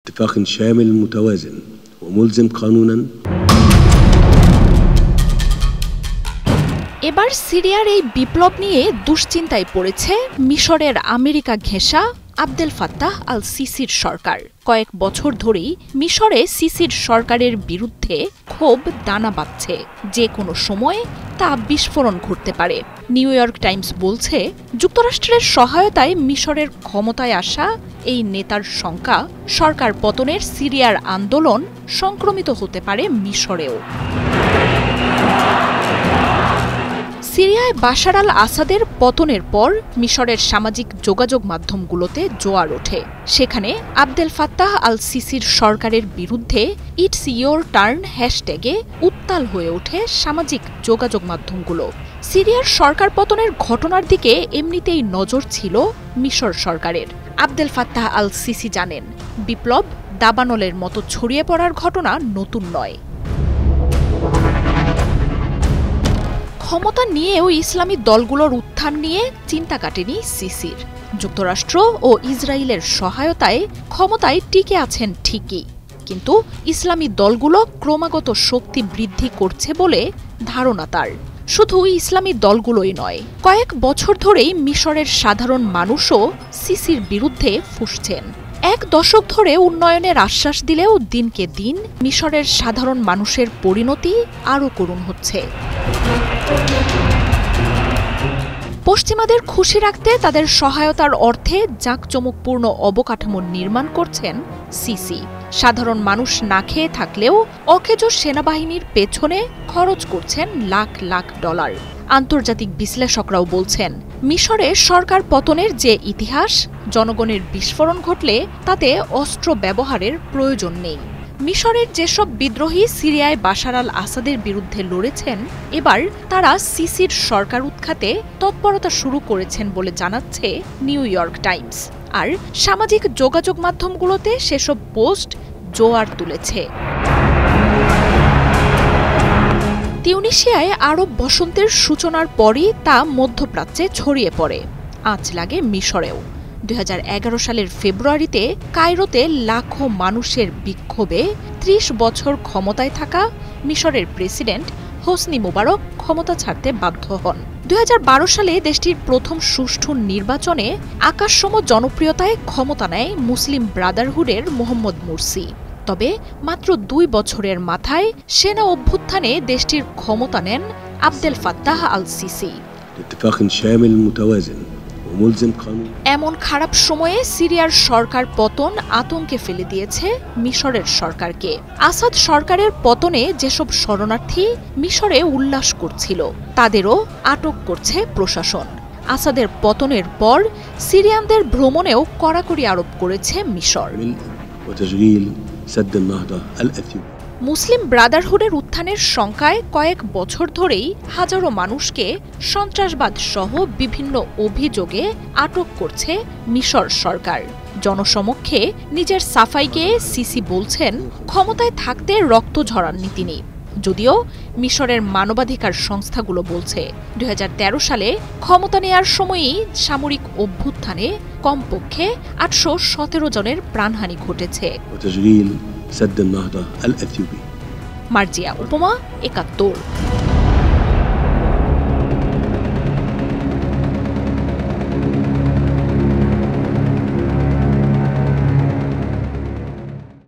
اتفاق شامل متوازن وملزم قانونا। এবার সিরিয়ার এই বিপ্লব নিয়ে দুশ্চিন্তায় পড়েছে মিশরের আমেরিকা ঘেঁষা আবদেল ফাত্তাহ আল সিসির সরকার। কয়েক বছর ধরেই মিশরে সিসির সরকারের বিরুদ্ধে ক্ষোভ দানা বাঁধছে। যে কোনো সময় তা বিস্ফোরণ ঘটতে পারে। নিউ ইয়র্ক টাইমস বলছে, যুক্তরাষ্ট্রের সহায়তায় মিশরের ক্ষমতায় আসা এই নেতার শঙ্কা সরকার পতনের সিরিয়ার আন্দোলন সংক্রমিত হতে পারে মিশরেও। সিরিয়ায় বাশার আল আসাদের পতনের পর মিশরের সামাজিক যোগাযোগ মাধ্যমগুলোতে জোয়ার ওঠে। সেখানে আবদেল ফাত্তাহ আল সিসির সরকারের বিরুদ্ধে ইটস ইয়োর টার্ন হ্যাশট্যাগে উত্তাল হয়ে ওঠে সামাজিক যোগাযোগ মাধ্যমগুলো। সিরিয়ার সরকার পতনের ঘটনার দিকে এমনিতেই নজর ছিল মিশর সরকারের। আবদেল ফাত্তাহ আল সিসি জানেন, বিপ্লব দাবানলের মতো ছড়িয়ে পড়ার ঘটনা নতুন নয়। ক্ষমতা নিয়েও ইসলামী দলগুলোর উত্থান নিয়ে চিন্তা কাটেনি সিসির। যুক্তরাষ্ট্র ও ইসরায়েলের সহায়তায় ক্ষমতায় টিকে আছেন ঠিকই, কিন্তু ইসলামী দলগুলো ক্রমাগত শক্তি বৃদ্ধি করছে বলে ধারণা তার। শুধু ইসলামী দলগুলোই নয়, কয়েক বছর ধরেই মিশরের সাধারণ মানুষও সিসির বিরুদ্ধে ফুঁসছেন। এক দশক ধরে উন্নয়নের আশ্বাস দিলেও দিনকে দিন মিশরের সাধারণ মানুষের পরিণতি আরও করুণ হচ্ছে। পশ্চিমাদের খুশি রাখতে তাদের সহায়তার অর্থে জাঁকজমকপূর্ণ অবকাঠামো নির্মাণ করছেন সিসি। সাধারণ মানুষ না খেয়ে থাকলেও অকেজো সেনাবাহিনীর পেছনে খরচ করছেন লাখ লাখ ডলার। আন্তর্জাতিক বিশ্লেষকরাও বলছেন, মিশরে সরকার পতনের যে ইতিহাস, জনগণের বিস্ফোরণ ঘটলে তাতে অস্ত্র ব্যবহারের প্রয়োজন নেই। মিশরের যেসব বিদ্রোহী সিরিয়ায় বাশার আল আসাদের বিরুদ্ধে লড়েছেন, এবার তারা সিসির সরকার উৎখাতে তৎপরতা শুরু করেছেন বলে জানাচ্ছে নিউ ইয়র্ক টাইমস। আর সামাজিক যোগাযোগ মাধ্যমগুলোতে সেসব পোস্ট জোয়ার তুলেছে। তিউনিসিয়ায় আরব বসন্তের সূচনার পরই তা মধ্যপ্রাচ্যে ছড়িয়ে পড়ে। আঁচ লাগে মিশরেও। 2011 সালের ফেব্রুয়ারিতে কায়রোতে লাখো মানুষের বিক্ষোভে 30 বছর ক্ষমতায় থাকা মিশরের প্রেসিডেন্ট হোসনি মুবারক ক্ষমতা ছাড়তে বাধ্য হন। 2012 সালে দেশটির প্রথম সুষ্ঠু নির্বাচনে আকাশসম জনপ্রিয়তায় ক্ষমতা নেয় মুসলিম ব্রাদারহুডের মোহাম্মদ মুরসি। তবে মাত্র 2 বছরের মাথায় সেনা অভ্যুত্থানে দেশটির ক্ষমতা নেন আবদেল ফাত্তাহ আল সিসি। এমন খারাপ সময়ে সিরিয়ার সরকার পতন আতঙ্কে ফেলে দিয়েছে মিশরের সরকারকে। আসাদ সরকারের পতনে যেসব শরণার্থী মিশরে উল্লাস করছিল, তাদেরও আটক করছে প্রশাসন। আসাদের পতনের পর সিরিয়ানদের ভ্রমণেও কড়াকড়ি আরোপ করেছে মিশর। মুসলিম ব্রাদারহুডের উত্থানের শঙ্কায় কয়েক বছর ধরেই হাজারো মানুষকে সন্ত্রাসবাদ সহ বিভিন্ন অভিযোগে আটক করছে মিশর সরকার। জনসমক্ষে নিজের সাফাই গেয়ে সিসি বলছেন, ক্ষমতায় থাকতে রক্ত ঝরাননি তিনি। যদিও মিশরের মানবাধিকার সংস্থাগুলো বলছে, 2013 সালে ক্ষমতা নেয়ার সময়ই সামরিক অভ্যুত্থানে কমপক্ষে 817 জনের প্রাণহানি ঘটেছে। মার্জিয়া উপমা, 71।